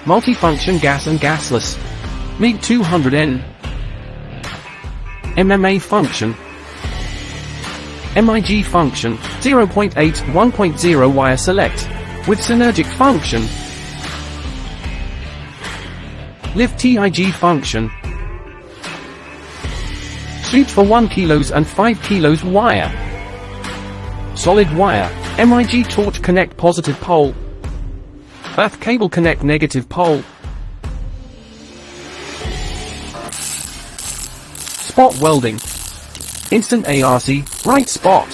multifunction gas and gasless. MIG 200N. MMA function. MIG function, 0.8, 1.0 wire select. With Synergic function. Lift TIG function. Shoot for 1 kilos and 5 kilos wire. Solid wire, MIG torch connect positive pole. Earth cable connect negative pole. Spot welding. Instant ARC, right spot.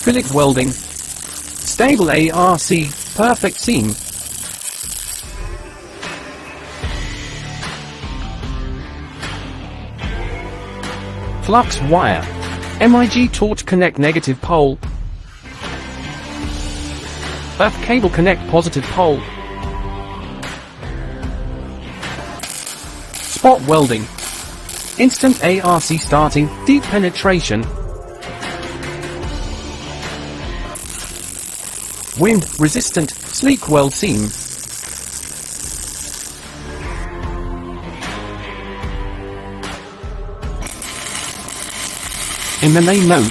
Fillet welding. Stable ARC, perfect seam. Flux wire. MIG torch connect negative pole. Earth cable connect positive pole. Spot welding. Instant ARC starting, deep penetration. Wind resistant, sleek weld seam. MMA mode.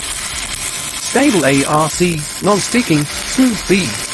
Stable ARC, non-sticking, smooth bead.